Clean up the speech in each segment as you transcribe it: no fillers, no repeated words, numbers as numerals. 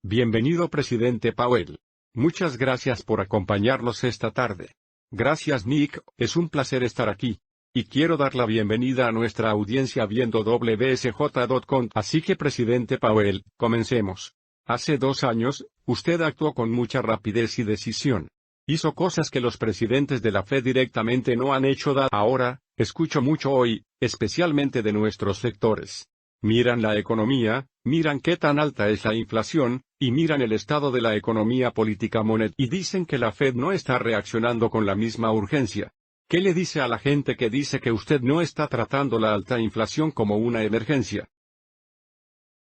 Bienvenido, presidente Powell. Muchas gracias por acompañarnos esta tarde. Gracias, Nick, es un placer estar aquí. Y quiero dar la bienvenida a nuestra audiencia viendo WSJ.com. Así que, presidente Powell, comencemos. Hace 2 años, usted actuó con mucha rapidez y decisión. Hizo cosas que los presidentes de la Fed directamente no han hecho. Ahora, escucho mucho hoy, especialmente de nuestros sectores. Miran la economía, miran qué tan alta es la inflación, y miran el estado de la economía política monetaria, y dicen que la Fed no está reaccionando con la misma urgencia. ¿Qué le dice a la gente que dice que usted no está tratando la alta inflación como una emergencia?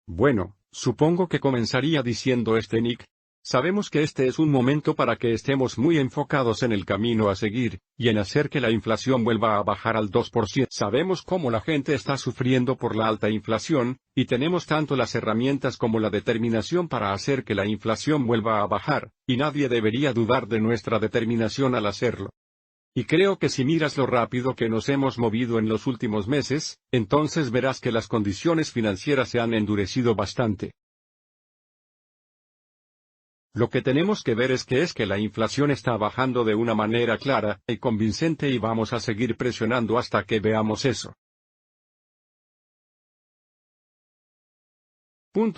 Bueno, supongo que comenzaría diciendo Nick. Sabemos que este es un momento para que estemos muy enfocados en el camino a seguir, y en hacer que la inflación vuelva a bajar al 2%. Sabemos cómo la gente está sufriendo por la alta inflación, y tenemos tanto las herramientas como la determinación para hacer que la inflación vuelva a bajar, y nadie debería dudar de nuestra determinación al hacerlo. Y creo que si miras lo rápido que nos hemos movido en los últimos meses, entonces verás que las condiciones financieras se han endurecido bastante. Lo que tenemos que ver es que la inflación está bajando de una manera clara y convincente, y vamos a seguir presionando hasta que veamos eso.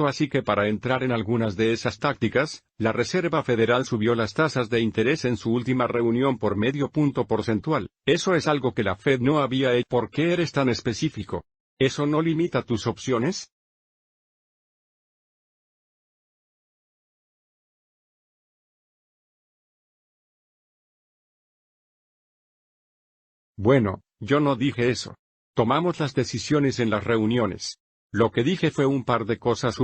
Así que para entrar en algunas de esas tácticas, la Reserva Federal subió las tasas de interés en su última reunión por medio punto porcentual. Eso es algo que la Fed no había hecho. ¿Por qué eres tan específico? ¿Eso no limita tus opciones? Bueno, yo no dije eso. Tomamos las decisiones en las reuniones. Lo que dije fue un par de cosas.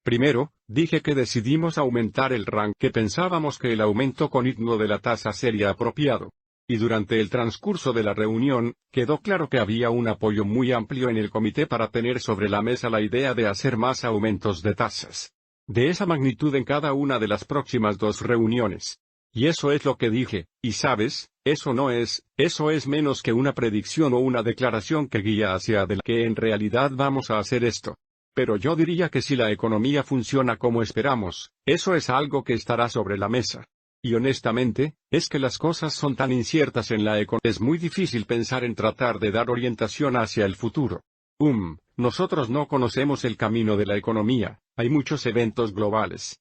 Primero, dije que decidimos aumentar el rango, que pensábamos que el aumento continuo de la tasa sería apropiado. Y durante el transcurso de la reunión, quedó claro que había un apoyo muy amplio en el comité para tener sobre la mesa la idea de hacer más aumentos de tasas. De esa magnitud en cada una de las próximas 2 reuniones. Y eso es lo que dije, y sabes, eso es menos que una predicción o una declaración que guía hacia adelante, que en realidad vamos a hacer esto. Pero yo diría que si la economía funciona como esperamos, eso es algo que estará sobre la mesa. Y honestamente, es que las cosas son tan inciertas en la economía. Es muy difícil pensar en tratar de dar orientación hacia el futuro. Nosotros no conocemos el camino de la economía, hay muchos eventos globales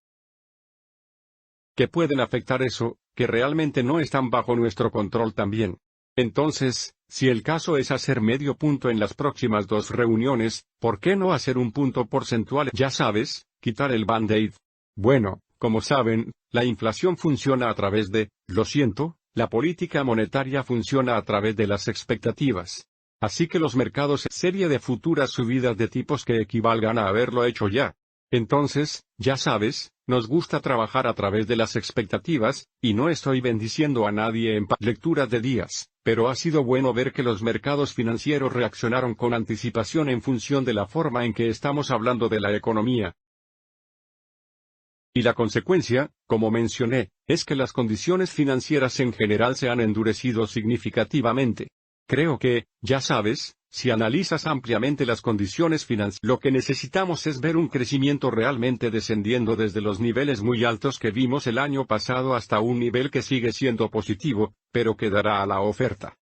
que pueden afectar eso, que realmente no están bajo nuestro control también. Entonces, si el caso es hacer medio punto en las próximas 2 reuniones, ¿por qué no hacer un punto porcentual? Ya sabes, quitar el Band-Aid. Bueno, como saben, la inflación funciona a través de, la política monetaria funciona a través de las expectativas. Así que los mercados serie de futuras subidas de tipos que equivalgan a haberlo hecho ya. Entonces, ya sabes, nos gusta trabajar a través de las expectativas, y no estoy bendiciendo a nadie en lecturas de días, pero ha sido bueno ver que los mercados financieros reaccionaron con anticipación en función de la forma en que estamos hablando de la economía. Y la consecuencia, como mencioné, es que las condiciones financieras en general se han endurecido significativamente. Creo que, ya sabes, si analizas ampliamente las condiciones financieras, lo que necesitamos es ver un crecimiento realmente descendiendo desde los niveles muy altos que vimos el año pasado hasta un nivel que sigue siendo positivo, pero que dará a la oferta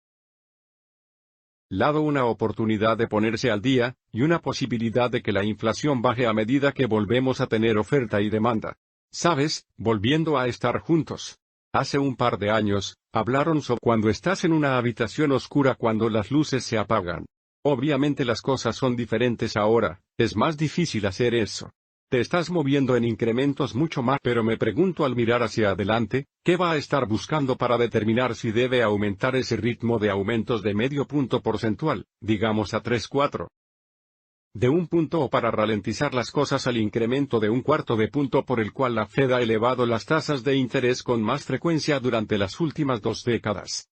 lado una oportunidad de ponerse al día, y una posibilidad de que la inflación baje a medida que volvemos a tener oferta y demanda. ¿Sabes? Volviendo a estar juntos. Hace un par de años, hablaron sobre cuando estás en una habitación oscura cuando las luces se apagan. Obviamente las cosas son diferentes ahora, es más difícil hacer eso. Te estás moviendo en incrementos mucho más, pero me pregunto al mirar hacia adelante, ¿qué va a estar buscando para determinar si debe aumentar ese ritmo de aumentos de medio punto porcentual, digamos a 3-4? De 1 punto, o para ralentizar las cosas al incremento de 1/4 de punto por el cual la Fed ha elevado las tasas de interés con más frecuencia durante las últimas 2 décadas.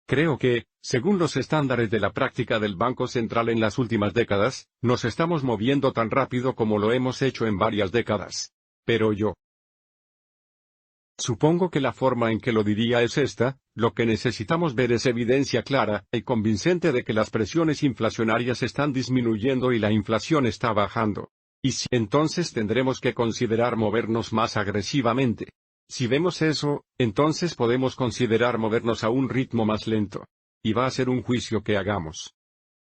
Creo que, según los estándares de la práctica del Banco Central en las últimas décadas, nos estamos moviendo tan rápido como lo hemos hecho en varias décadas. Pero yo supongo que la forma en que lo diría es esta: lo que necesitamos ver es evidencia clara y convincente de que las presiones inflacionarias están disminuyendo y la inflación está bajando. Y si entonces tendremos que considerar movernos más agresivamente. Si vemos eso, entonces podemos considerar movernos a un ritmo más lento. Y va a ser un juicio que hagamos.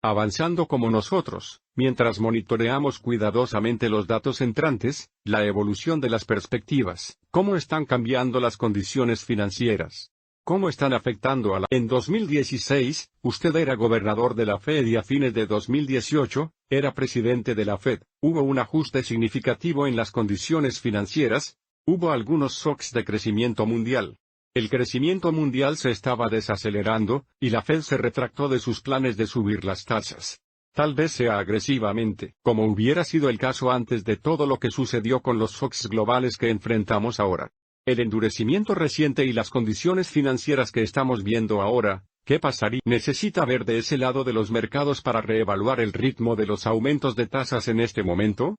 Avanzando como nosotros, mientras monitoreamos cuidadosamente los datos entrantes, la evolución de las perspectivas, cómo están cambiando las condiciones financieras. ¿Cómo están afectando a la... En 2016, usted era gobernador de la Fed y a fines de 2018, era presidente de la Fed. Hubo un ajuste significativo en las condiciones financieras, hubo algunos shocks de crecimiento mundial. El crecimiento mundial se estaba desacelerando, y la Fed se retractó de sus planes de subir las tasas. Tal vez sea agresivamente, como hubiera sido el caso antes de todo lo que sucedió con los shocks globales que enfrentamos ahora. El endurecimiento reciente y las condiciones financieras que estamos viendo ahora, ¿qué pasaría? ¿Necesita ver de ese lado de los mercados para reevaluar el ritmo de los aumentos de tasas en este momento?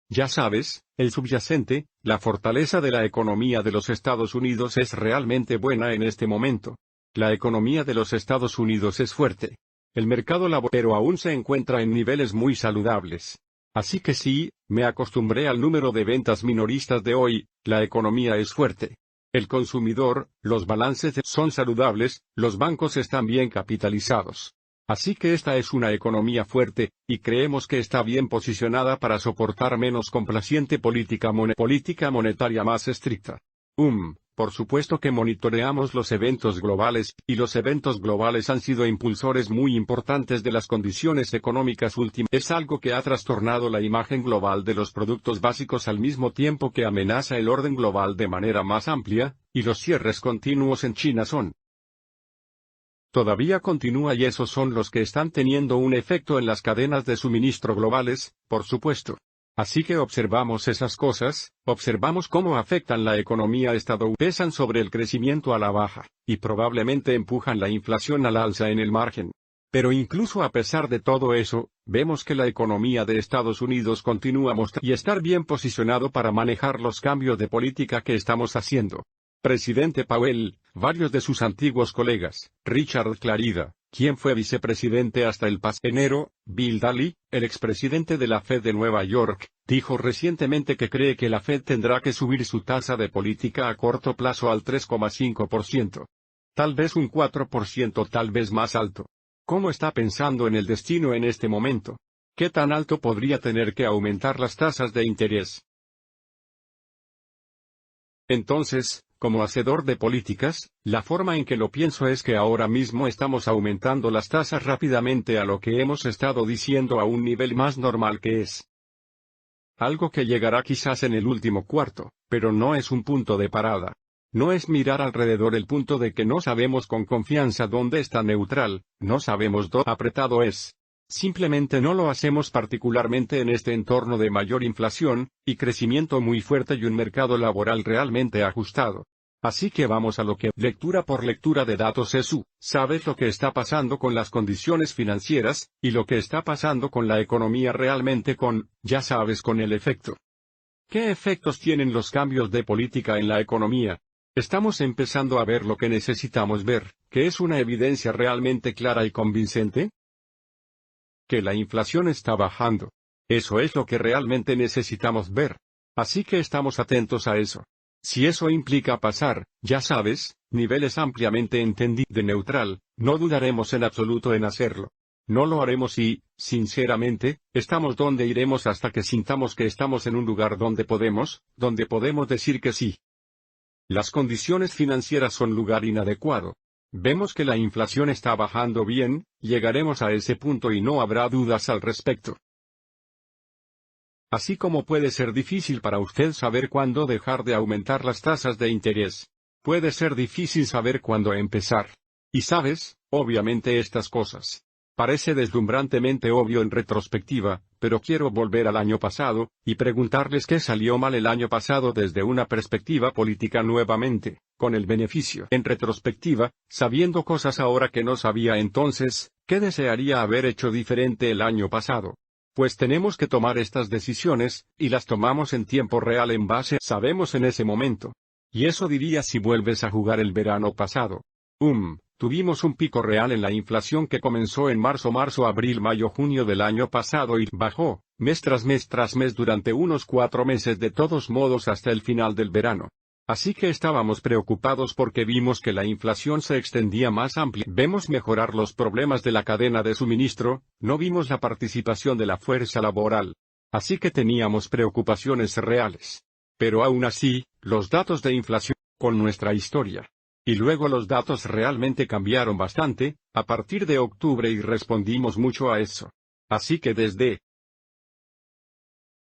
Ya sabes, el subyacente, la fortaleza de la economía de los Estados Unidos es realmente buena en este momento. La economía de los Estados Unidos es fuerte. El mercado laboral pero aún se encuentra en niveles muy saludables. Así que sí, me acostumbré al número de ventas minoristas de hoy, la economía es fuerte. El consumidor, los balances son saludables, los bancos están bien capitalizados. Así que esta es una economía fuerte, y creemos que está bien posicionada para soportar menos complaciente política monetaria más estricta. Por supuesto que monitoreamos los eventos globales, y los eventos globales han sido impulsores muy importantes de las condiciones económicas últimas. Es algo que ha trastornado la imagen global de los productos básicos al mismo tiempo que amenaza el orden global de manera más amplia, y los cierres continuos en China todavía continúa y esos son los que están teniendo un efecto en las cadenas de suministro globales, por supuesto. Así que observamos esas cosas, observamos cómo afectan la economía estadounidense, pesan sobre el crecimiento a la baja, y probablemente empujan la inflación al alza en el margen. Pero incluso a pesar de todo eso, vemos que la economía de Estados Unidos continúa mostrando y estar bien posicionado para manejar los cambios de política que estamos haciendo. Presidente Powell, varios de sus antiguos colegas, Richard Clarida, quien fue vicepresidente hasta el pasado enero, Bill Daly, el expresidente de la Fed de Nueva York, dijo recientemente que cree que la Fed tendrá que subir su tasa de política a corto plazo al 3,5%. Tal vez un 4%, tal vez más alto. ¿Cómo está pensando en el destino en este momento? ¿Qué tan alto podría tener que aumentar las tasas de interés? Entonces, como hacedor de políticas, la forma en que lo pienso es que ahora mismo estamos aumentando las tasas rápidamente a lo que hemos estado diciendo a un nivel más normal que es algo que llegará quizás en el último cuarto, pero no es un punto de parada. No es mirar alrededor el punto de que no sabemos con confianza dónde está neutral, no sabemos dónde apretado es. Simplemente no lo hacemos particularmente en este entorno de mayor inflación, y crecimiento muy fuerte y un mercado laboral realmente ajustado. Así que vamos a lo que lectura por lectura de datos ESU, sabes lo que está pasando con las condiciones financieras, y lo que está pasando con la economía realmente ya sabes con el efecto. ¿Qué efectos tienen los cambios de política en la economía? Estamos empezando a ver lo que necesitamos ver, que es una evidencia realmente clara y convincente. Que la inflación está bajando. Eso es lo que realmente necesitamos ver. Así que estamos atentos a eso. Si eso implica pasar, ya sabes, niveles ampliamente entendidos de neutral, no dudaremos en absoluto en hacerlo. No lo haremos y, sinceramente, estamos donde iremos hasta que sintamos que estamos en un lugar donde podemos decir que sí. Las condiciones financieras son lugar inadecuado. Vemos que la inflación está bajando bien, llegaremos a ese punto y no habrá dudas al respecto. Así como puede ser difícil para usted saber cuándo dejar de aumentar las tasas de interés, puede ser difícil saber cuándo empezar. Y sabes, obviamente estas cosas. Parece deslumbrantemente obvio en retrospectiva, pero quiero volver al año pasado, y preguntarles qué salió mal el año pasado desde una perspectiva política nuevamente, con el beneficio en retrospectiva, sabiendo cosas ahora que no sabía entonces, ¿qué desearía haber hecho diferente el año pasado? Pues tenemos que tomar estas decisiones, y las tomamos en tiempo real en base sabemos en ese momento. Y eso diría si vuelves a jugar el verano pasado. Tuvimos un pico real en la inflación que comenzó en marzo, abril, mayo, junio del año pasado y bajó, mes tras mes durante unos 4 meses de todos modos hasta el final del verano. Así que estábamos preocupados porque vimos que la inflación se extendía más amplia. Vemos mejorar los problemas de la cadena de suministro, no vimos la participación de la fuerza laboral. Así que teníamos preocupaciones reales. Pero aún así, los datos de inflación, con nuestra historia. Y luego los datos realmente cambiaron bastante, a partir de octubre y respondimos mucho a eso. Así que desde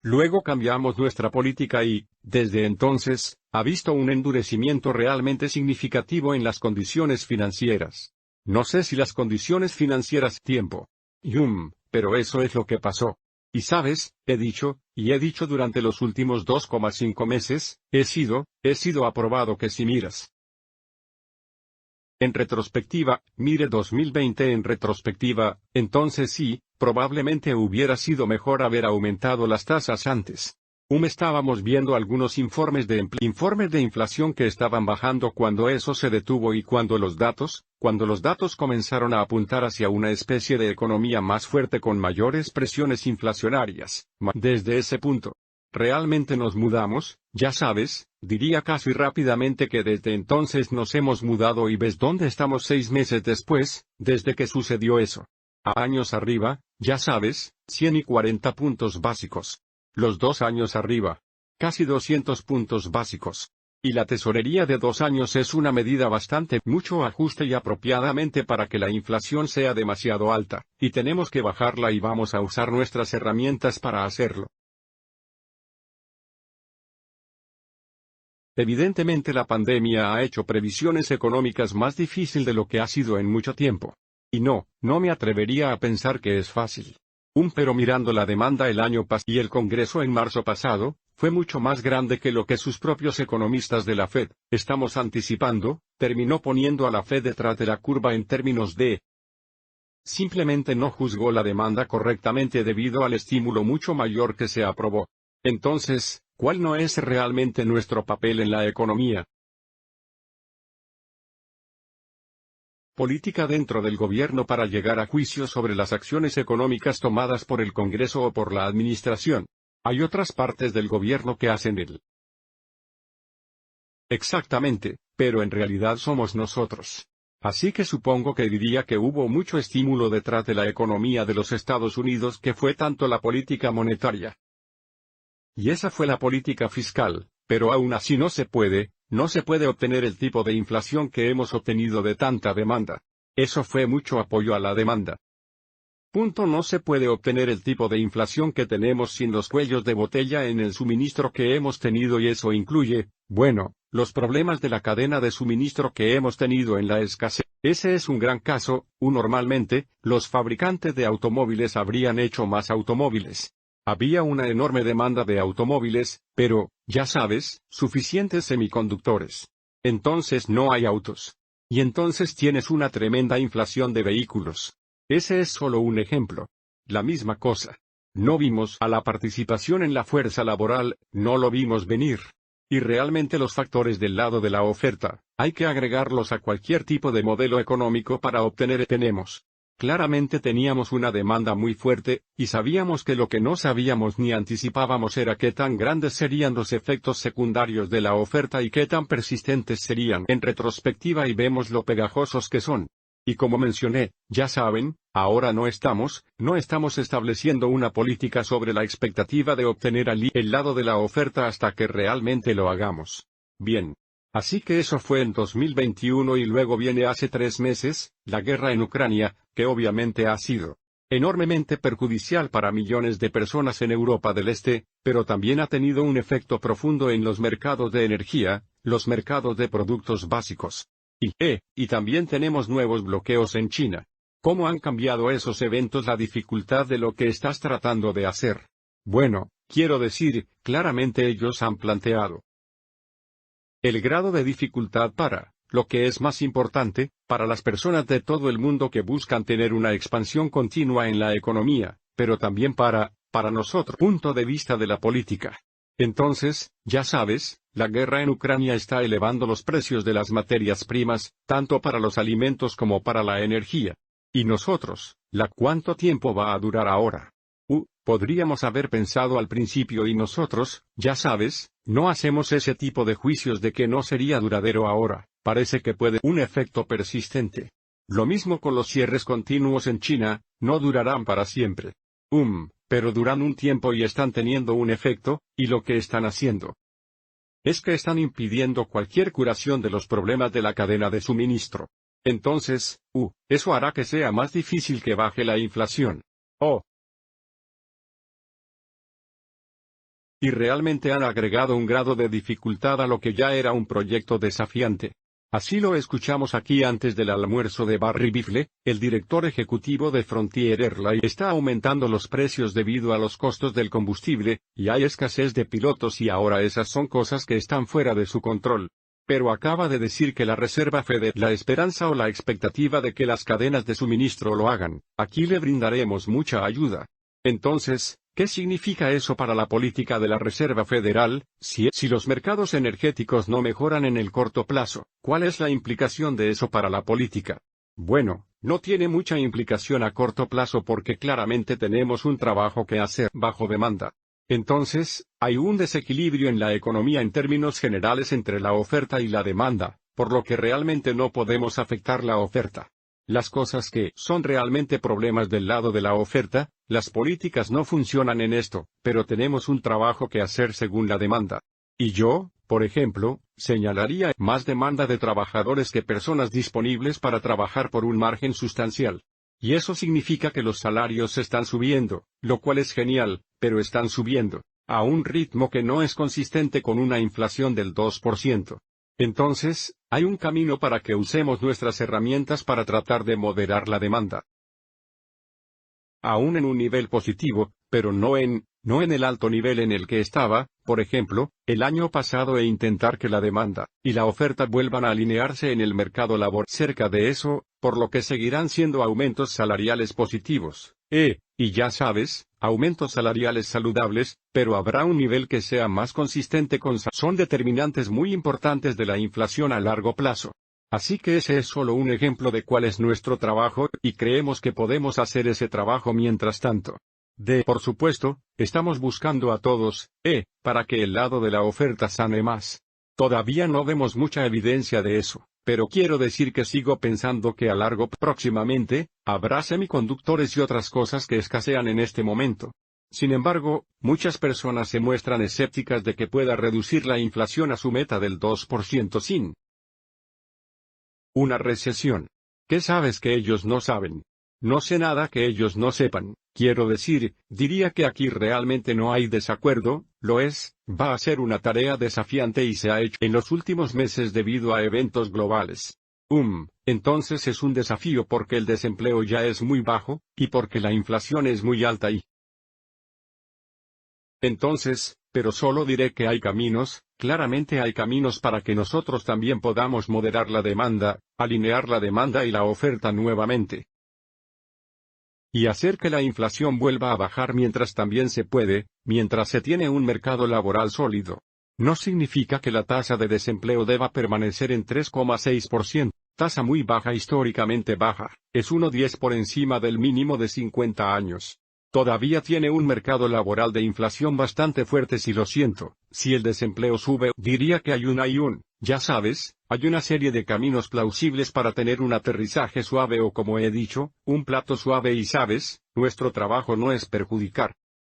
luego cambiamos nuestra política y, desde entonces, ha visto un endurecimiento realmente significativo en las condiciones financieras. No sé si las condiciones financieras tiempo. Pero eso es lo que pasó. Y sabes, he dicho durante los últimos 2,5 meses, he sido aprobado que si miras. En retrospectiva, mire 2020 en retrospectiva, entonces sí, probablemente hubiera sido mejor haber aumentado las tasas antes. Estábamos viendo algunos informes de inflación que estaban bajando cuando eso se detuvo y cuando los datos comenzaron a apuntar hacia una especie de economía más fuerte con mayores presiones inflacionarias. Desde ese punto, realmente nos mudamos, ya sabes, diría casi rápidamente que desde entonces nos hemos mudado y ves dónde estamos 6 meses después, desde que sucedió eso. A años arriba, ya sabes, 140 puntos básicos. Los 2 años arriba. Casi 200 puntos básicos. Y la tesorería de 2 años es una medida mucho ajuste y apropiadamente para que la inflación sea demasiado alta, y tenemos que bajarla y vamos a usar nuestras herramientas para hacerlo. Evidentemente la pandemia ha hecho previsiones económicas más difícil de lo que ha sido en mucho tiempo. Y no me atrevería a pensar que es fácil. Pero mirando la demanda el año pasado y el Congreso en marzo pasado, fue mucho más grande que lo que sus propios economistas de la Fed, estamos anticipando, terminó poniendo a la Fed detrás de la curva en términos de simplemente no juzgó la demanda correctamente debido al estímulo mucho mayor que se aprobó. Entonces, ¿cuál no es realmente nuestro papel en la economía? Política dentro del gobierno para llegar a juicios sobre las acciones económicas tomadas por el Congreso o por la Administración. Hay otras partes del gobierno que hacen exactamente, pero en realidad somos nosotros. Así que supongo que diría que hubo mucho estímulo detrás de la economía de los Estados Unidos que fue tanto la política monetaria. Y esa fue la política fiscal, pero aún así no se puede obtener el tipo de inflación que hemos obtenido de tanta demanda. Eso fue mucho apoyo a la demanda. No se puede obtener el tipo de inflación que tenemos sin los cuellos de botella en el suministro que hemos tenido y eso incluye, los problemas de la cadena de suministro que hemos tenido en la escasez. Ese es un gran caso, normalmente, los fabricantes de automóviles habrían hecho más automóviles. Había una enorme demanda de automóviles, pero, ya sabes, suficientes semiconductores. Entonces no hay autos. Y entonces tienes una tremenda inflación de vehículos. Ese es solo un ejemplo. La misma cosa. No vimos a la participación en la fuerza laboral, no lo vimos venir. Y realmente los factores del lado de la oferta, hay que agregarlos a cualquier tipo de modelo económico para obtener. Claramente teníamos una demanda muy fuerte, y sabíamos que lo que no sabíamos ni anticipábamos era qué tan grandes serían los efectos secundarios de la oferta y qué tan persistentes serían en retrospectiva y vemos lo pegajosos que son. Y como mencioné, ya saben, ahora no estamos estableciendo una política sobre la expectativa de obtener el lado de la oferta hasta que realmente lo hagamos. Bien. Así que eso fue en 2021 y luego viene hace 3 meses, la guerra en Ucrania, que obviamente ha sido enormemente perjudicial para millones de personas en Europa del Este, pero también ha tenido un efecto profundo en los mercados de energía, los mercados de productos básicos. Y también tenemos nuevos bloqueos en China. ¿Cómo han cambiado esos eventos la dificultad de lo que estás tratando de hacer? Quiero decir, claramente ellos han planteado el grado de dificultad para, lo que es más importante, para las personas de todo el mundo que buscan tener una expansión continua en la economía, pero también para nosotros. Punto de vista de la política. Entonces, ya sabes, la guerra en Ucrania está elevando los precios de las materias primas, tanto para los alimentos como para la energía. Y nosotros, ¿cuánto tiempo va a durar ahora? Podríamos haber pensado al principio y nosotros, ya sabes, no hacemos ese tipo de juicios de que no sería duradero ahora, parece que puede un efecto persistente. Lo mismo con los cierres continuos en China, no durarán para siempre. Pero duran un tiempo y están teniendo un efecto, y lo que están haciendo es que están impidiendo cualquier curación de los problemas de la cadena de suministro. Entonces, eso hará que sea más difícil que baje la inflación. Y realmente han agregado un grado de dificultad a lo que ya era un proyecto desafiante. Así lo escuchamos aquí antes del almuerzo de Barry Biffle, el director ejecutivo de Frontier Airlines está aumentando los precios debido a los costos del combustible, y hay escasez de pilotos y ahora esas son cosas que están fuera de su control. Pero acaba de decir que la Reserva Federal, la esperanza o la expectativa de que las cadenas de suministro lo hagan, aquí le brindaremos mucha ayuda. Entonces, ¿qué significa eso para la política de la Reserva Federal? Si los mercados energéticos no mejoran en el corto plazo, ¿cuál es la implicación de eso para la política? Bueno, no tiene mucha implicación a corto plazo porque claramente tenemos un trabajo que hacer bajo demanda. Entonces, hay un desequilibrio en la economía en términos generales entre la oferta y la demanda, por lo que realmente no podemos afectar la oferta. Las cosas que son realmente problemas del lado de la oferta, las políticas no funcionan en esto, pero tenemos un trabajo que hacer según la demanda. Y yo, por ejemplo, señalaría más demanda de trabajadores que personas disponibles para trabajar por un margen sustancial. Y eso significa que los salarios están subiendo, lo cual es genial, pero están subiendo a un ritmo que no es consistente con una inflación del 2%. Entonces, hay un camino para que usemos nuestras herramientas para tratar de moderar la demanda. Aún en un nivel positivo, pero no en el alto nivel en el que estaba, por ejemplo, el año pasado e intentar que la demanda y la oferta vuelvan a alinearse en el mercado laboral cerca de eso, por lo que seguirán siendo aumentos salariales positivos, y ya sabes, aumentos salariales saludables, pero habrá un nivel que sea más consistente son determinantes muy importantes de la inflación a largo plazo. Así que ese es solo un ejemplo de cuál es nuestro trabajo, y creemos que podemos hacer ese trabajo mientras tanto. Por supuesto, estamos buscando a todos, para que el lado de la oferta sane más. Todavía no vemos mucha evidencia de eso, pero quiero decir que sigo pensando que próximamente, habrá semiconductores y otras cosas que escasean en este momento. Sin embargo, muchas personas se muestran escépticas de que pueda reducir la inflación a su meta del 2% sin una recesión. ¿Qué sabes que ellos no saben? No sé nada que ellos no sepan. Quiero decir, diría que aquí realmente no hay desacuerdo, va a ser una tarea desafiante y se ha hecho en los últimos meses debido a eventos globales. Entonces es un desafío porque el desempleo ya es muy bajo, y porque la inflación es muy alta y entonces, pero solo diré que hay caminos, claramente hay caminos para que nosotros también podamos moderar la demanda, alinear la demanda y la oferta nuevamente. Y hacer que la inflación vuelva a bajar mientras también se puede, mientras se tiene un mercado laboral sólido. No significa que la tasa de desempleo deba permanecer en 3,6%, tasa muy baja históricamente baja, es 1,10 por encima del mínimo de 50 años. Todavía tiene un mercado laboral de inflación bastante fuerte si lo siento, si el desempleo sube, diría que hay ya sabes, hay una serie de caminos plausibles para tener un aterrizaje suave o como he dicho, un plato suave y sabes, nuestro trabajo no es perjudicar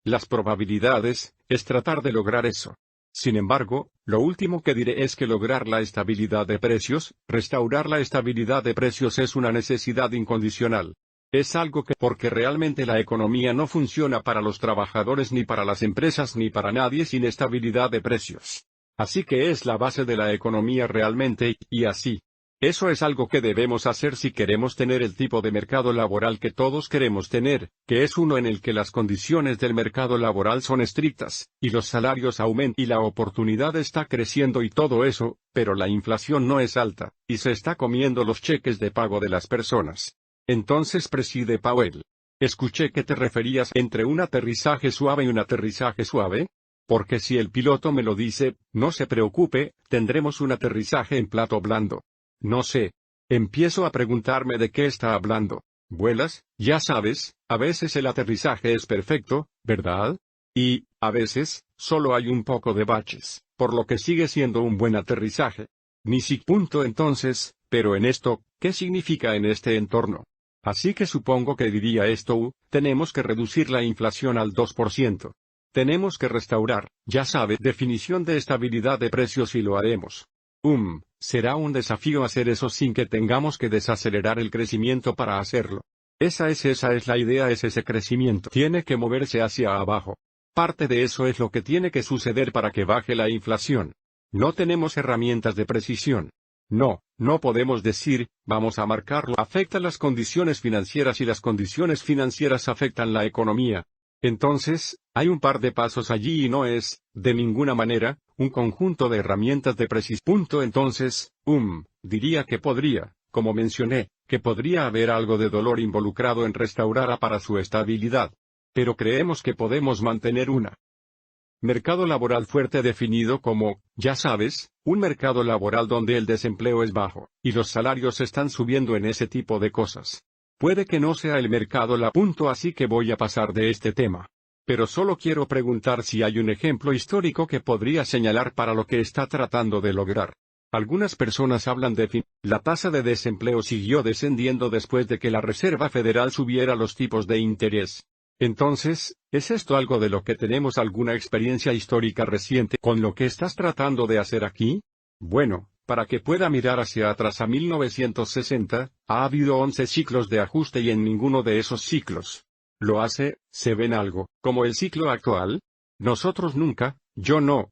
las probabilidades, es tratar de lograr eso. Sin embargo, lo último que diré es que lograr la estabilidad de precios, restaurar la estabilidad de precios es una necesidad incondicional. Es algo que porque realmente la economía no funciona para los trabajadores ni para las empresas ni para nadie sin estabilidad de precios. Así que es la base de la economía realmente, y así. Eso es algo que debemos hacer si queremos tener el tipo de mercado laboral que todos queremos tener, que es uno en el que las condiciones del mercado laboral son estrictas, y los salarios aumentan y la oportunidad está creciendo y todo eso, pero la inflación no es alta, y se está comiendo los cheques de pago de las personas. Entonces preside Powell. Escuché que te referías entre un aterrizaje suave y un aterrizaje suave. Porque si el piloto me lo dice, no se preocupe, tendremos un aterrizaje en plato blando. No sé. Empiezo a preguntarme de qué está hablando. ¿Vuelas? Ya sabes, a veces el aterrizaje es perfecto, ¿verdad? Y, a veces, solo hay un poco de baches, por lo que sigue siendo un buen aterrizaje. Ni si punto entonces, pero en esto, ¿qué significa en este entorno? Así que supongo que diría esto, tenemos que reducir la inflación al 2%. Tenemos que restaurar, ya sabe, definición de estabilidad de precios y lo haremos. Será un desafío hacer eso sin que tengamos que desacelerar el crecimiento para hacerlo. Esa es la idea, es ese crecimiento. Tiene que moverse hacia abajo. Parte de eso es lo que tiene que suceder para que baje la inflación. No tenemos herramientas de precisión. No podemos decir, vamos a marcarlo. Afecta las condiciones financieras y las condiciones financieras afectan la economía. Entonces, hay un par de pasos allí y no es, de ninguna manera, un conjunto de herramientas de precisión. Entonces, diría que podría, como mencioné, que podría haber algo de dolor involucrado en restaurar para su estabilidad. Pero creemos que podemos mantener una mercado laboral fuerte definido como, ya sabes, un mercado laboral donde el desempleo es bajo, y los salarios están subiendo en ese tipo de cosas. Puede que no sea el mercado así que voy a pasar de este tema. Pero solo quiero preguntar si hay un ejemplo histórico que podría señalar para lo que está tratando de lograr. Algunas personas hablan de la tasa de desempleo siguió descendiendo después de que la Reserva Federal subiera los tipos de interés. Entonces, ¿es esto algo de lo que tenemos alguna experiencia histórica reciente con lo que estás tratando de hacer aquí? Bueno, para que pueda mirar hacia atrás a 1960, ha habido 11 ciclos de ajuste y en ninguno de esos ciclos se ven algo, como el ciclo actual. Nosotros nunca, yo no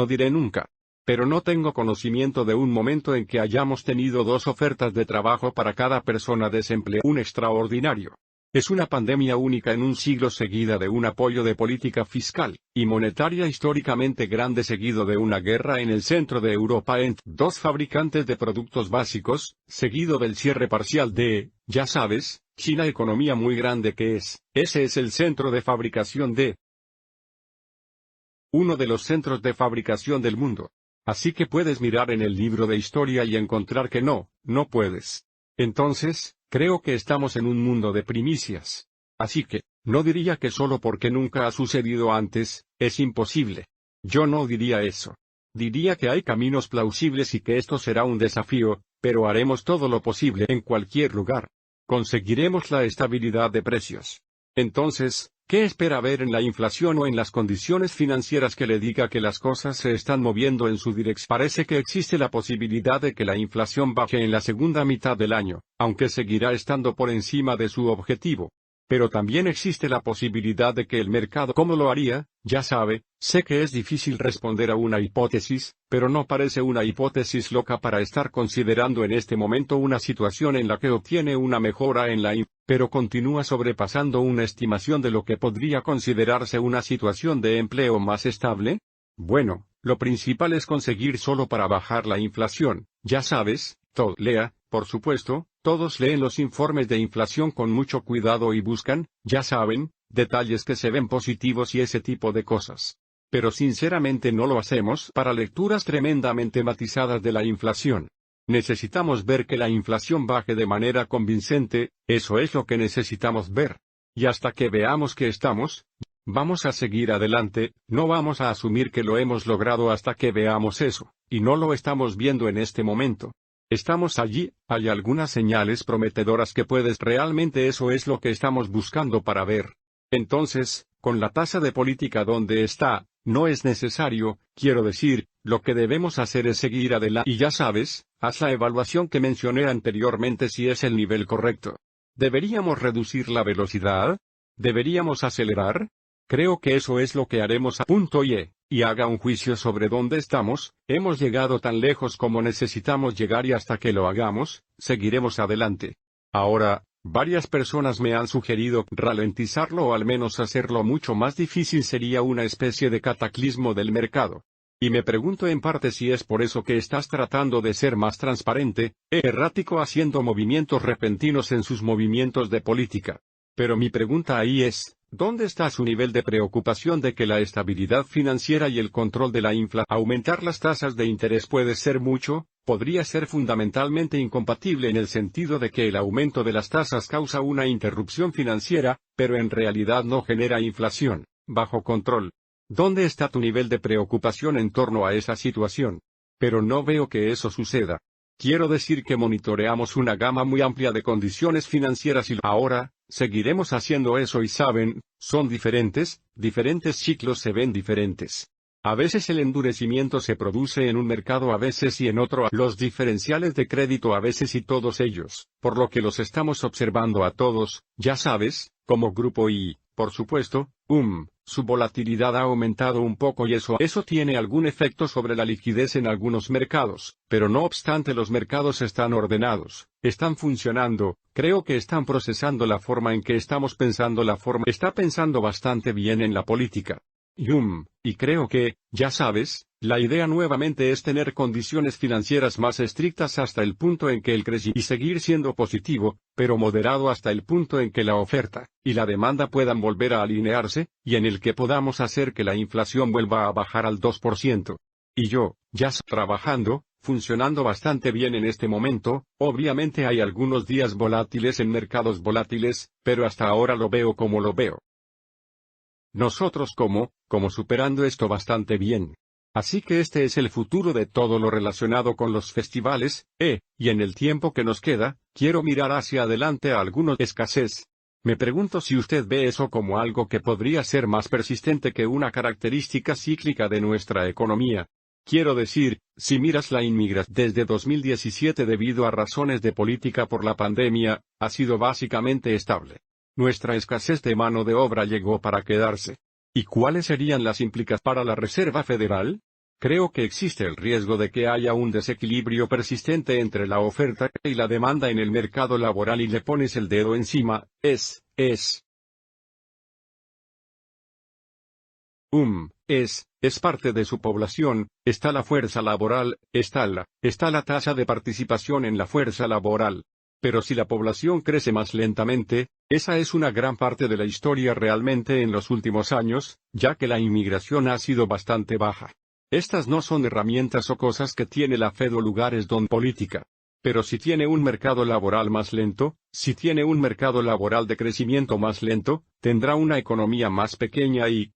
diré nunca. Pero no tengo conocimiento de un momento en que hayamos tenido 2 ofertas de trabajo para cada persona desempleada. Un extraordinario. Es una pandemia única en un siglo seguida de un apoyo de política fiscal y monetaria históricamente grande seguido de una guerra en el centro de Europa entre 2 fabricantes de productos básicos, seguido del cierre parcial de, ya sabes, China, economía muy grande que es. Ese es el centro de fabricación de uno de los centros de fabricación del mundo. Así que puedes mirar en el libro de historia y encontrar que no puedes. Entonces, creo que estamos en un mundo de primicias. Así que, no diría que solo porque nunca ha sucedido antes, es imposible. Yo no diría eso. Diría que hay caminos plausibles y que esto será un desafío, pero haremos todo lo posible en cualquier lugar. Conseguiremos la estabilidad de precios. Entonces, ¿qué espera ver en la inflación o en las condiciones financieras que le diga que las cosas se están moviendo en su dirección? Parece que existe la posibilidad de que la inflación baje en la segunda mitad del año, aunque seguirá estando por encima de su objetivo. Pero también existe la posibilidad de que el mercado, ¿cómo lo haría? Ya sabe, sé que es difícil responder a una hipótesis, pero no parece una hipótesis loca para estar considerando en este momento una situación en la que obtiene una mejora en la pero continúa sobrepasando una estimación de lo que podría considerarse una situación de empleo más estable. Bueno, lo principal es conseguir solo para bajar la inflación, ya sabes, lea, por supuesto, todos leen los informes de inflación con mucho cuidado y buscan, ya saben, detalles que se ven positivos y ese tipo de cosas. Pero sinceramente no lo hacemos para lecturas tremendamente matizadas de la inflación. Necesitamos ver que la inflación baje de manera convincente, eso es lo que necesitamos ver. Y hasta que veamos que vamos a seguir adelante, no vamos a asumir que lo hemos logrado hasta que veamos eso, y no lo estamos viendo en este momento. Estamos allí, hay algunas señales prometedoras que realmente eso es lo que estamos buscando para ver. Entonces, con la tasa de política donde está, no es necesario, quiero decir, lo que debemos hacer es seguir adelante y ya sabes, haz la evaluación que mencioné anteriormente si es el nivel correcto. ¿Deberíamos reducir la velocidad? ¿Deberíamos acelerar? Creo que eso es lo que haremos y haga un juicio sobre dónde estamos, hemos llegado tan lejos como necesitamos llegar y hasta que lo hagamos, seguiremos adelante. Ahora, varias personas me han sugerido ralentizarlo o al menos hacerlo mucho más difícil sería una especie de cataclismo del mercado. Y me pregunto en parte si es por eso que estás tratando de ser más transparente, errático haciendo movimientos repentinos en sus movimientos de política. Pero mi pregunta ahí es, ¿Dónde está su nivel de preocupación de que la estabilidad financiera y el control de la inflación, aumentar las tasas de interés puede ser mucho, podría ser fundamentalmente incompatible en el sentido de que el aumento de las tasas causa una interrupción financiera, pero en realidad no genera inflación, bajo control? ¿Dónde está tu nivel de preocupación en torno a esa situación? Pero no veo que eso suceda. Quiero decir que monitoreamos una gama muy amplia de condiciones financieras y ahora, seguiremos haciendo eso y saben, son diferentes ciclos se ven diferentes. A veces el endurecimiento se produce en un mercado a veces y en otro, los diferenciales de crédito a veces y todos ellos, por lo que los estamos observando a todos, ya sabes, como grupo y, por supuesto, su volatilidad ha aumentado un poco y eso tiene algún efecto sobre la liquidez en algunos mercados, pero no obstante los mercados están ordenados, están funcionando, creo que están procesando la forma en que estamos pensando está pensando bastante bien en la política. Y creo que, ya sabes, la idea nuevamente es tener condiciones financieras más estrictas hasta el punto en que el crecimiento y seguir siendo positivo, pero moderado hasta el punto en que la oferta y la demanda puedan volver a alinearse, y en el que podamos hacer que la inflación vuelva a bajar al 2%. Y yo, trabajando, funcionando bastante bien en este momento, obviamente hay algunos días volátiles en mercados volátiles, pero hasta ahora lo veo como lo veo. Nosotros como superando esto bastante bien. Así que este es el futuro de todo lo relacionado con los festivales, y en el tiempo que nos queda, quiero mirar hacia adelante a algunos escasez. Me pregunto si usted ve eso como algo que podría ser más persistente que una característica cíclica de nuestra economía. Quiero decir, si miras la inmigración desde 2017 debido a razones de política por la pandemia, ha sido básicamente estable. Nuestra escasez de mano de obra llegó para quedarse. ¿Y cuáles serían las implicaciones para la Reserva Federal? Creo que existe el riesgo de que haya un desequilibrio persistente entre la oferta y la demanda en el mercado laboral y le pones el dedo encima, es parte de su población, está la fuerza laboral, está la tasa de participación en la fuerza laboral. Pero si la población crece más lentamente, esa es una gran parte de la historia realmente en los últimos años, ya que la inmigración ha sido bastante baja. Estas no son herramientas o cosas que tiene la Fed o lugares donde política. Pero si tiene un mercado laboral más lento, si tiene un mercado laboral de crecimiento más lento, tendrá una economía más pequeña y,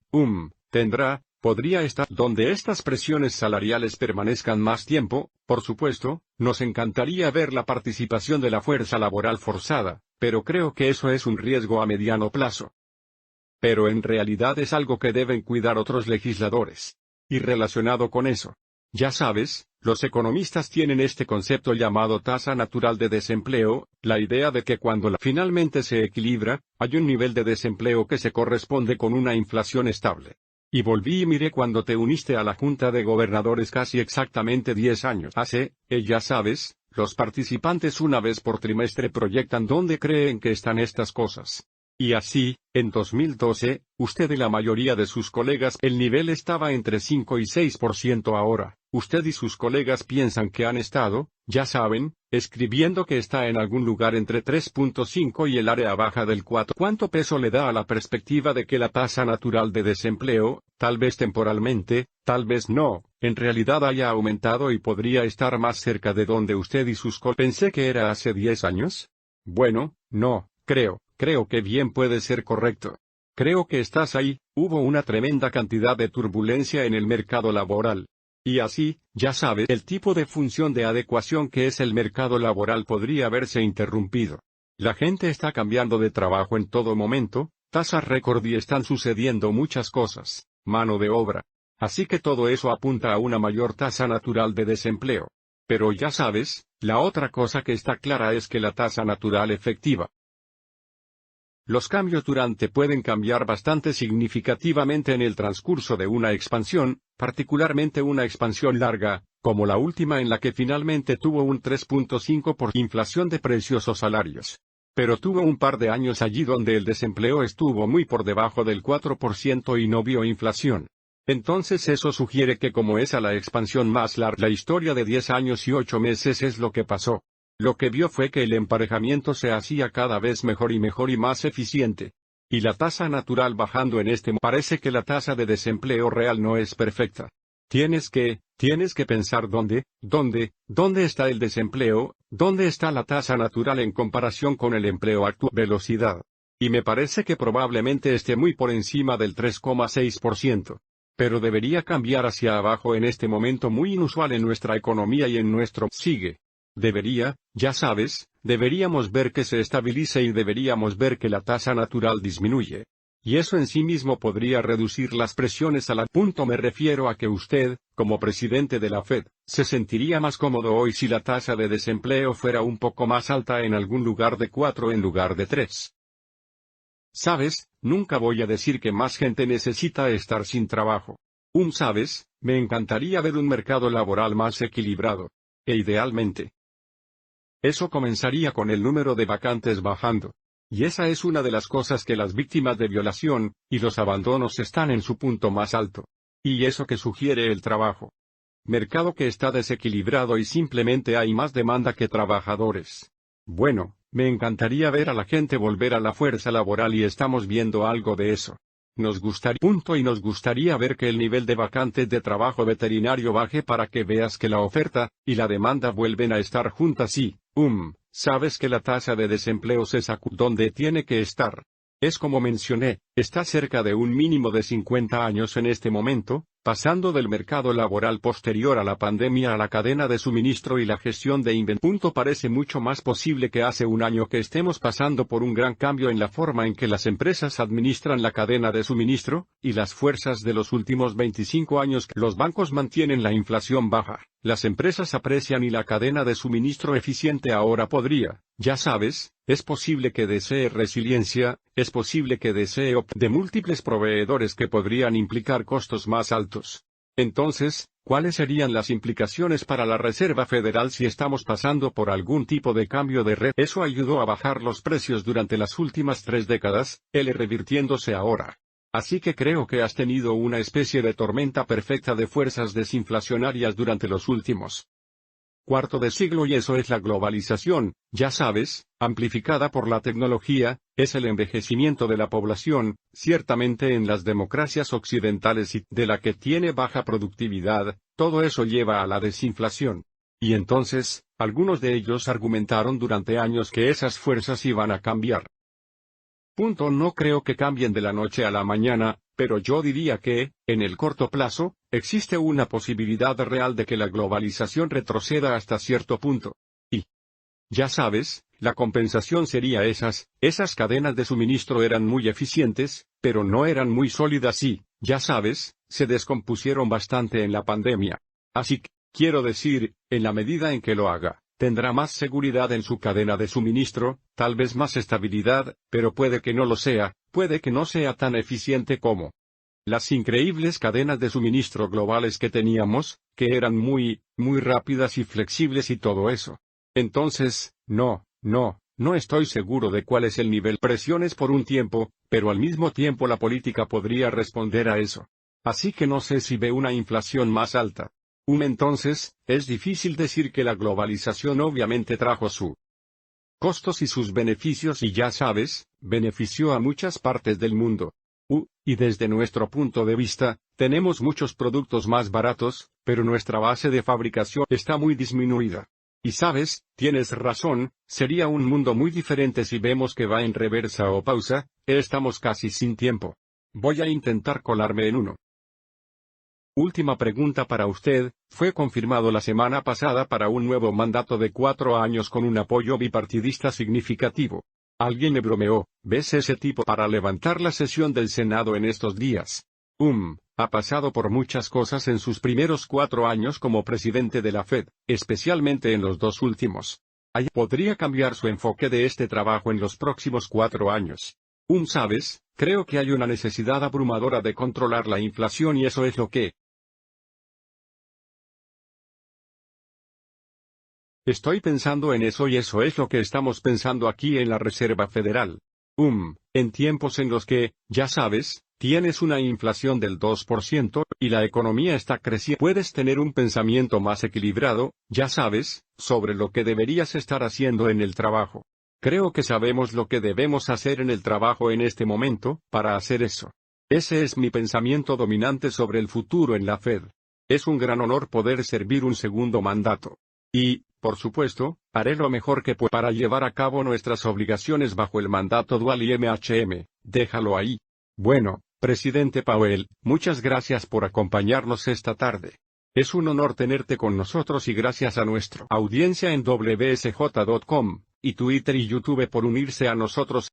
podría estar donde estas presiones salariales permanezcan más tiempo. Por supuesto, nos encantaría ver la participación de la fuerza laboral forzada, pero creo que eso es un riesgo a mediano plazo. Pero en realidad es algo que deben cuidar otros legisladores. Y relacionado con eso, ya sabes, los economistas tienen este concepto llamado tasa natural de desempleo, la idea de que cuando finalmente se equilibra, hay un nivel de desempleo que se corresponde con una inflación estable. Y volví y miré cuando te uniste a la Junta de Gobernadores casi exactamente 10 años hace, ya sabes, los participantes una vez por trimestre proyectan dónde creen que están estas cosas. Y así, en 2012, usted y la mayoría de sus colegas el nivel estaba entre 5 y 6% ahora. Usted y sus colegas piensan que han estado, ya saben, escribiendo que está en algún lugar entre 3.5 y el área baja del 4. ¿Cuánto peso le da a la perspectiva de que la tasa natural de desempleo, tal vez temporalmente, tal vez no, en realidad haya aumentado y podría estar más cerca de donde usted y sus colegas? Pensé que era hace 10 años. Bueno, no, creo que bien puede ser correcto. Creo que estás ahí, hubo una tremenda cantidad de turbulencia en el mercado laboral. Y así, ya sabes, el tipo de función de adecuación que es el mercado laboral podría haberse interrumpido. La gente está cambiando de trabajo en todo momento, tasas récord y están sucediendo muchas cosas, mano de obra. Así que todo eso apunta a una mayor tasa natural de desempleo. Pero ya sabes, la otra cosa que está clara es que la tasa natural efectiva. Los cambios pueden cambiar bastante significativamente en el transcurso de una expansión, particularmente una expansión larga, como la última en la que finalmente tuvo un 3.5% por inflación de precios o salarios. Pero tuvo un par de años allí donde el desempleo estuvo muy por debajo del 4% y no vio inflación. Entonces eso sugiere que como es a la expansión más larga, la historia de 10 años y 8 meses es lo que pasó. Lo que vio fue que el emparejamiento se hacía cada vez mejor y más eficiente. Y la tasa natural bajando en este momento. Parece que la tasa de desempleo real no es perfecta. Tienes que pensar dónde está el desempleo, dónde está la tasa natural en comparación con el empleo actual. Velocidad. Y me parece que probablemente esté muy por encima del 3,6%. Pero debería cambiar hacia abajo en este momento muy inusual en nuestra economía y en nuestro. Sigue. Ya sabes, deberíamos ver que se estabilice y deberíamos ver que la tasa natural disminuye. Y eso en sí mismo podría reducir las presiones a la punto. Me refiero a que usted, como presidente de la Fed, se sentiría más cómodo hoy si la tasa de desempleo fuera un poco más alta en algún lugar de 4 en lugar de 3. Sabes, nunca voy a decir que más gente necesita estar sin trabajo. Sabes, me encantaría ver un mercado laboral más equilibrado. E idealmente, eso comenzaría con el número de vacantes bajando. Y esa es una de las cosas que las víctimas de violación y los abandonos están en su punto más alto. Y eso que sugiere el trabajo. Mercado que está desequilibrado y simplemente hay más demanda que trabajadores. Bueno, me encantaría ver a la gente volver a la fuerza laboral y estamos viendo algo de eso. Nos gustaría ver que el nivel de vacantes de trabajo veterinario baje para que veas que la oferta y la demanda vuelven a estar juntas y, sabes que la tasa de desempleo se sacó donde tiene que estar. Es como mencioné, está cerca de un mínimo de 50 años en este momento, pasando del mercado laboral posterior a la pandemia a la cadena de suministro y la gestión de inventario. Parece mucho más posible que hace un año que estemos pasando por un gran cambio en la forma en que las empresas administran la cadena de suministro, y las fuerzas de los últimos 25 años. Los bancos mantienen la inflación baja, las empresas aprecian y la cadena de suministro eficiente ahora podría, ya sabes, es posible que desee resiliencia, es posible que desee de múltiples proveedores que podrían implicar costos más altos. Entonces, ¿cuáles serían las implicaciones para la Reserva Federal si estamos pasando por algún tipo de cambio de red? Eso ayudó a bajar los precios durante las últimas 3 décadas, revirtiéndose ahora. Así que creo que has tenido una especie de tormenta perfecta de fuerzas desinflacionarias durante los últimos cuarto de siglo y eso es la globalización, ya sabes, amplificada por la tecnología, es el envejecimiento de la población, ciertamente en las democracias occidentales y de la que tiene baja productividad, todo eso lleva a la desinflación. Y entonces, algunos de ellos argumentaron durante años que esas fuerzas iban a cambiar. No creo que cambien de la noche a la mañana, pero yo diría que, en el corto plazo, existe una posibilidad real de que la globalización retroceda hasta cierto punto. Y, ya sabes, la compensación sería esas cadenas de suministro eran muy eficientes, pero no eran muy sólidas y, ya sabes, se descompusieron bastante en la pandemia. Así que, quiero decir, en la medida en que lo haga, tendrá más seguridad en su cadena de suministro, tal vez más estabilidad, pero puede que no lo sea, puede que no sea tan eficiente como las increíbles cadenas de suministro globales que teníamos, que eran muy rápidas y flexibles y todo eso. Entonces, no estoy seguro de cuál es el nivel. Presiones por un tiempo, pero al mismo tiempo la política podría responder a eso. Así que no sé si ve una inflación más alta. Entonces, es difícil decir que la globalización obviamente trajo sus costos y sus beneficios y ya sabes, benefició a muchas partes del mundo. Y desde nuestro punto de vista, tenemos muchos productos más baratos, pero nuestra base de fabricación está muy disminuida. Y sabes, tienes razón, sería un mundo muy diferente si vemos que va en reversa o pausa, estamos casi sin tiempo. Voy a intentar colarme en uno. Última pregunta para usted, fue confirmado la semana pasada para un nuevo mandato de 4 años con un apoyo bipartidista significativo. Alguien me bromeó, ¿ves ese tipo para levantar la sesión del Senado en estos días? Ha pasado por muchas cosas en sus primeros 4 años como presidente de la Fed, especialmente en los 2 últimos. Podría cambiar su enfoque de este trabajo en los próximos 4 años. ¿Sabes? Creo que hay una necesidad abrumadora de controlar la inflación y eso es lo que estoy pensando en eso y eso es lo que estamos pensando aquí en la Reserva Federal. En tiempos en los que, ya sabes, tienes una inflación del 2%, y la economía está creciendo, puedes tener un pensamiento más equilibrado, ya sabes, sobre lo que deberías estar haciendo en el trabajo. Creo que sabemos lo que debemos hacer en el trabajo en este momento, para hacer eso. Ese es mi pensamiento dominante sobre el futuro en la Fed. Es un gran honor poder servir un segundo mandato. Y, por supuesto, haré lo mejor que pueda para llevar a cabo nuestras obligaciones bajo el mandato dual y MHM, déjalo ahí. Bueno, Presidente Powell, muchas gracias por acompañarnos esta tarde. Es un honor tenerte con nosotros y gracias a nuestra audiencia en WSJ.com, y Twitter y YouTube por unirse a nosotros.